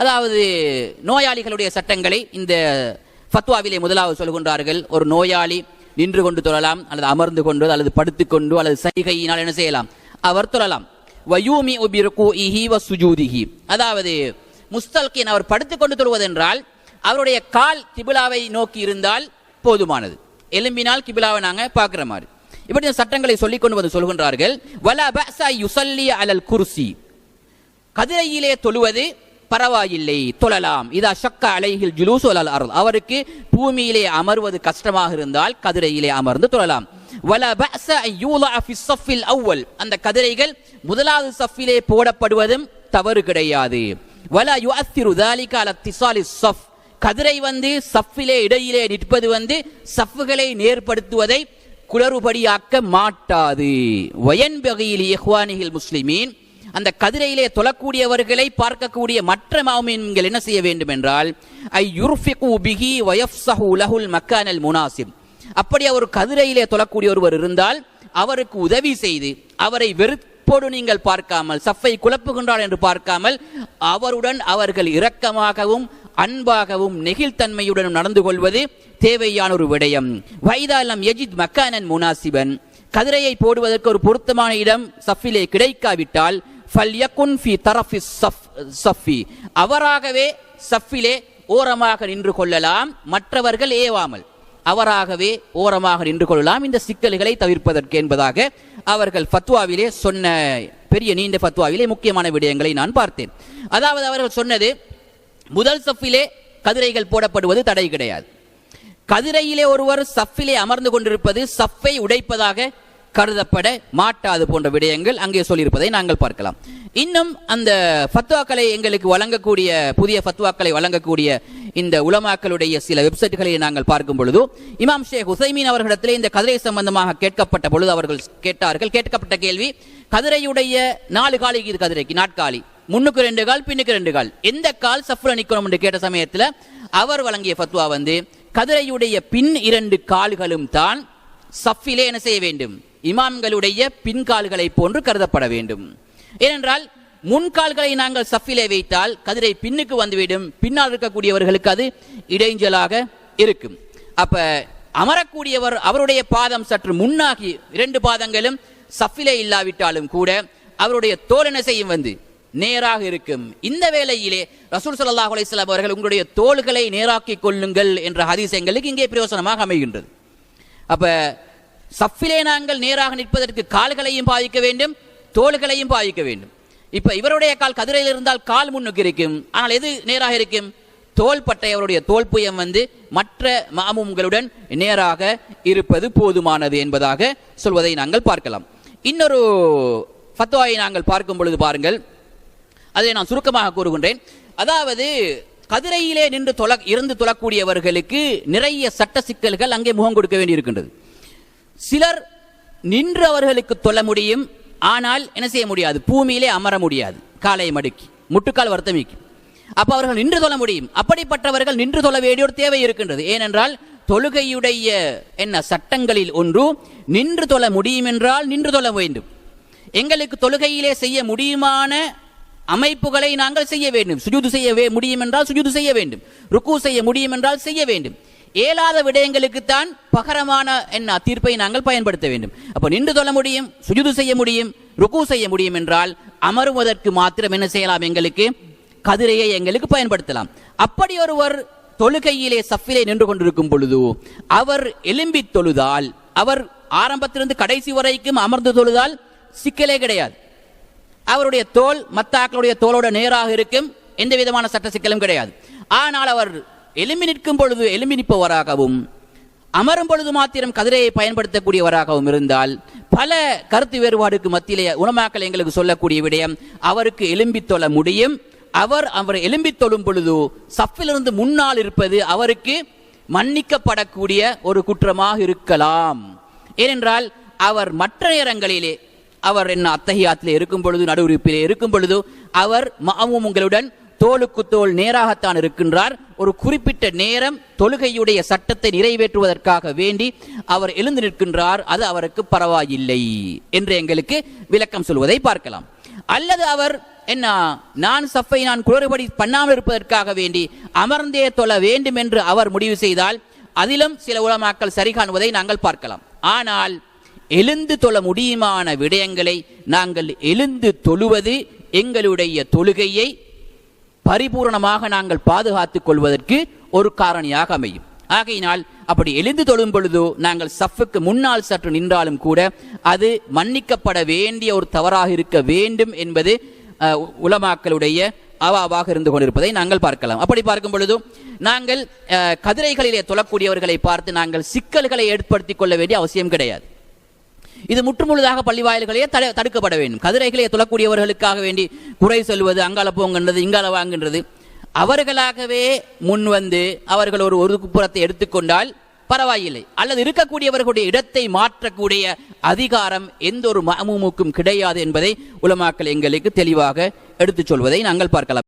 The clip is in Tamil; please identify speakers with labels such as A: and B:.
A: அதாவது நோயாளிகளுடைய சட்டங்களை இந்த ஃபத்வாவிலே முதலாவது சொல்கின்றார்கள். ஒரு நோயாளி நின்று கொண்டு தொழலாம், அல்லது அமர்ந்து கொண்டு, அல்லது படுத்துக்கொண்டு, அல்லது சைகையினால் என்ன செய்யலாம், அவர் தொழலாம். அதாவது முஸ்தல்கின், அவர் படுத்துக்கொண்டு தொழுவதென்றால் அவருடைய கால் கிபிலாவை நோக்கி இருந்தால் போதுமானது. எலும்பினால் கிபிலாவை நாங்க பார்க்கிற மாதிரி இப்படி சட்டங்களை சொல்லிக் கொண்டு வந்து சொல்கின்றார்கள். வலா பஅஸ யுஸல்லி அலல் குர்சி, கதிரையிலே தொழுவது பரவாயில்லை, தொழலாம். இதா ஷக்க அலைஹில் ஜுலூஸ் அலல் அர்த், அவருக்கு பூமியிலே அமர்வது கஷ்டமாக இருந்தால் கதிரையிலே அமர்ந்து தொழலாம். வலா பஅஸ யூலஅ ஃபி ஸஃபில் அவ்வல், அந்த கதிரைகள் முதலாவது சஃபிலே போடப்படுவதும் தவறு கிடையாது. வலா யுஅத்திரு ذلك على اتصال الصف, கதிரை சஃபிலே இடையிலே நிற்பது சஃப்களை நேர்படுத்துவதை குளறுபடியாக்க மாட்டாது. வயன்பகில் இஹ்வானிஹில் முஸ்லிமீன், அந்த கதிரையிலே தொழக்கூடியவர்களை பார்க்கக்கூடிய மற்ற மௌமீன்கள் என்ன செய்ய வேண்டும் என்றால் ஐயுர்ஃபிகு பிஹி வயஃப்ஸஹு லஹுல் மக்கானல் முனாசிப், அப்படி அவர் கதிரையிலே தொழக்கூடிய ஒருவர் இருந்தால் அவருக்கு உதவி செய்து, அவரை வெறுப்போடு நீங்கள் பார்க்காமல், சஃப்பை குழப்புகின்றார் என்று பார்க்காமல், அவருடன் அவர்கள் இரக்கமாகவும் அன்பாகவும் நெகிழ்த்தன்மையுடன் நடந்து கொள்வது தேவையான ஒரு விடயம். வைதாலம் யஜித் மக்கானன் முனாசிபன், கதிரையை போடுவதற்கு ஒரு பொருத்தமான இடம் சஃபிலே கிடைக்காவிட்டால் ஃபல்யகுன் ஃபி தரஃபிஸ் ஸஃபி, அவராகவே சஃபிலே ஓரமாக நின்று கொள்ளலாம், மற்றவர்கள் ஏவாமல் அவராகவே ஓரமாக நின்று கொள்ளலாம், இந்த சிக்கல்களை தவிர்ப்பதற்கு என்பதாக அவர்கள் ஃபத்வாவிலே சொன்ன பெரிய நீண்ட ஃபத்வாவிலே முக்கியமான விடயங்களை நான் பார்த்தேன். அதாவது அவர்கள் சொன்னது, முதல் சஃபிலே கதிரைகள் போடப்படுவது தடை கிடையாது. கதிரையிலே ஒருவர் சஃபிலே அமர்ந்து கொண்டிருப்பது சஃப்பை உடைப்பதாக கருதப்பட மாட்டாது போன்ற விடயங்கள் அங்கே சொல்லியிருப்பதை நாங்கள் பார்க்கலாம். இன்னும் அந்த ஃபத்வாக்களை எங்களுக்கு வழங்கக்கூடிய, புதிய ஃபத்வாக்களை வழங்கக்கூடிய இந்த உலமாக்களுடைய சில வெப்சைட்டுகளை நாங்கள் பார்க்கும் பொழுது, இமாம் ஷேக் உசைமீன் அவர்களிடத்திலே இந்த கதிரை சம்பந்தமாக கேட்கப்பட்ட பொழுது அவர்கள் கேட்டார்கள். கேட்கப்பட்ட கேள்வி, கதிரையுடைய 4 காலி இது, கதிரைக்கு நாட்காலி, முன்னுக்கு 2 கால் பின்னுக்கு 2 கால், எந்த கால் சஃப்ல நிற்கணும் என்று கேட்ட சமயத்தில் அவர் வழங்கிய ஃபத்வா கதிரையுடைய பின் 2 கால்களும் தான் சஃபிலே என்ன செய்ய வேண்டும், இமாம்களுடைய பின்கால்களை போன்று கருதப்பட வேண்டும். ஏனென்றால் முன்கால்களை நாங்கள் சஃபிலே வைத்தால் கதிரை பின்னுக்கு வந்துவிடும், பின்னால் இருக்கக்கூடியவர்களுக்கு அது இடைஞ்சலாக இருக்கும். அப்ப அமரக்கூடியவர் அவருடைய பாதம் சற்று முன்னாகி 2 பாதங்களும் சஃபிலே இல்லாவிட்டாலும் கூட அவருடைய தோல் என்ன செய்யும், நேராக இருக்கும். இந்த வேளையிலே ரசூல் ஸல்லல்லாஹு அலைஹி வஸல்லம் அவர்கள் உங்களுடைய தோள்களை நேராக்கிக் கொள்ளுங்கள் என்ற ஹதீஸ் எங்களுக்கு இங்கே பிரயோசனமாக அமைகின்றது. அப்ப சஃபிலே நாங்கள் நேராக நிற்பதற்கு கால்களையும் பாவிக்க வேண்டும், தோள்களையும் பாவிக்க வேண்டும். இப்ப இவருடைய கால் கதிரையில் இருந்தால் கால் முன்னுக்கு இருக்கும், ஆனால் எது நேராக இருக்கும், தோல் பட்டை, அவருடைய தோல் புயம் மற்ற மாமும்களுடன் நேராக இருப்பது போதுமானது என்பதாக சொல்வதை நாங்கள் பார்க்கலாம். இன்னொரு ஃபத்வாவை நாங்கள் பார்க்கும் பொழுது பாருங்கள், அதை நான் சுருக்கமாக கூறுகின்றேன். அதாவது கதிரையிலே நின்று இருந்து தொழக்கூடியவர்களுக்கு நிறைய சட்ட சிக்கல்கள் அங்கே முகம் கொடுக்க வேண்டி இருக்கின்றது. சிலர் நின்று அவர்களுக்கு தொழ முடியும், ஆனால் என்ன செய்ய முடியாது, பூமியிலே அமர முடியாது, காலை மடுக்கி முட்டுக்கால் வருத்தமிக்கு. அப்ப அவர்கள் நின்று தொழ முடியும். அப்படிப்பட்டவர்கள் நின்று தொழ வேண்டிய ஒரு தேவை இருக்கின்றது. ஏனென்றால் தொழுகையுடைய சட்டங்களில் ஒன்று நின்று தொழ முடியும் என்றால் நின்று தொழ வேண்டும். எங்களுக்கு தொழுகையிலே செய்ய முடியுமான அமைப்புகளை நாங்கள் செய்ய வேண்டும். சுஜூது செய்ய முடியும் என்றால் சுஜூது செய்ய வேண்டும், ருக்கு செய்ய முடியும் என்றால் செய்ய வேண்டும். ஏலாத விடயங்களுக்குத்தான் பகரமான தீர்ப்பை நாங்கள் பயன்படுத்த வேண்டும். அப்ப நின்று தொழ முடியும், சுஜூது செய்ய முடியும், ருக்கு செய்ய முடியும் என்றால் அமருவதற்கு மாத்திரம் என்ன செய்யலாம், எங்களுக்கு கதிரையை எங்களுக்கு பயன்படுத்தலாம். அப்படி ஒருவர் தொழுகையிலே சஃபிலே நின்று கொண்டிருக்கும் பொழுது அவர் எலும்பி தொழுதால், அவர் ஆரம்பத்திலிருந்து கடைசி வரைக்கும் அமர்ந்து தொழுதால் சிக்கலே கிடையாது. அவருடைய தோல் மத்தாக்களுடைய தோலோட நேராக இருக்கும், எந்த விதமான சட்ட சிக்கலும் கிடையாது. ஆனால் அவர் எலும்பி நிற்கும் பொழுது எலும்பி நிற்பவராகவும் அமரும் பொழுது மாத்திரம் கதிரையை பயன்படுத்தக்கூடியவராகவும் இருந்தால் பல கருத்து வேறுபாடுக்கு மத்தியிலே உலமாக்கள் எங்களுக்கு சொல்லக்கூடிய விடயம், அவருக்கு எலும்பி தொழ முடியும். அவர் எலும்பி தொழும் பொழுது சஃபிலிருந்து முன்னால் இருப்பது அவருக்கு மன்னிக்கப்படக்கூடிய ஒரு குற்றமாக இருக்கலாம். ஏனென்றால் அவர் மற்ற நேரங்களிலே அவர் அத்தஹியாத்திலே இருக்கும் பொழுது, நடுவுறுப்பிலே இருக்கும் பொழுது அவர் மஅமூம்களுடன் தோளுக்கு தோல் நேராகத்தான் இருக்கின்றார். ஒரு குறிப்பிட்ட நேரம் தொழுகையுடைய சட்டத்தை நிறைவேற்றுவதற்காக வேண்டி அவர் எழுந்து நிற்கின்றார், அது அவருக்கு பரவாயில்லை என்று எங்களுக்கு விளக்கம் சொல்வதை பார்க்கலாம். அல்லது அவர் என்ன, நான் சஃபை நான் குளறுபடி பண்ணாமல் இருப்பதற்காக வேண்டி அமர்ந்தே தொழ வேண்டும் என்று அவர் முடிவு செய்தால் அதிலும் சில உலமாக்கள் சரி காணுவதை நாங்கள் பார்க்கலாம். ஆனால் எழுந்து தொழ முடியுமான விடயங்களை நாங்கள் எழுந்து தொழுவது எங்களுடைய தொழுகையை பரிபூர்ணமாக நாங்கள் பாதுகாத்துக் கொள்வதற்கு ஒரு காரணியாக அமையும். ஆகையினால் அப்படி எழுந்து தொழும் பொழுதோ நாங்கள் சஃப்புக்கு முன்னால் சற்று நின்றாலும் கூட அது மன்னிக்கப்பட வேண்டிய ஒரு தவறாக இருக்க வேண்டும் என்பது உலமாக்களுடைய அவாவாக இருந்து கொண்டிருப்பதை நாங்கள் பார்க்கலாம். அப்படி பார்க்கும் பொழுது நாங்கள் கதிரைகளிலே தொழக்கூடியவர்களை பார்த்து நாங்கள் சிக்கல்களை ஏற்படுத்திக் கொள்ள வேண்டிய அவசியம் கிடையாது. இது முற்றுமுழுதாக பள்ளி வாயில்களே தடுக்கப்பட வேண்டும். கதிரைகளே தொழக்கூடியவர்களுக்காக வேண்டி குறை சொல்வது, அங்கால போங்கன்றது இங்கால வாங்குன்றது, அவர்களாகவே முன் வந்து அவர்கள் ஒரு ஒதுக்குப்புறத்தை எடுத்துக்கொண்டால் பரவாயில்லை. அல்லது இருக்கக்கூடியவர்களுடைய இடத்தை மாற்றக்கூடிய அதிகாரம் எந்த ஒரு மஅமூமுக்கும் கிடையாது என்பதை உலமாக்கள் எங்களுக்கு தெளிவாக எடுத்துச் சொல்வதை நாங்கள் பார்க்கலாம்.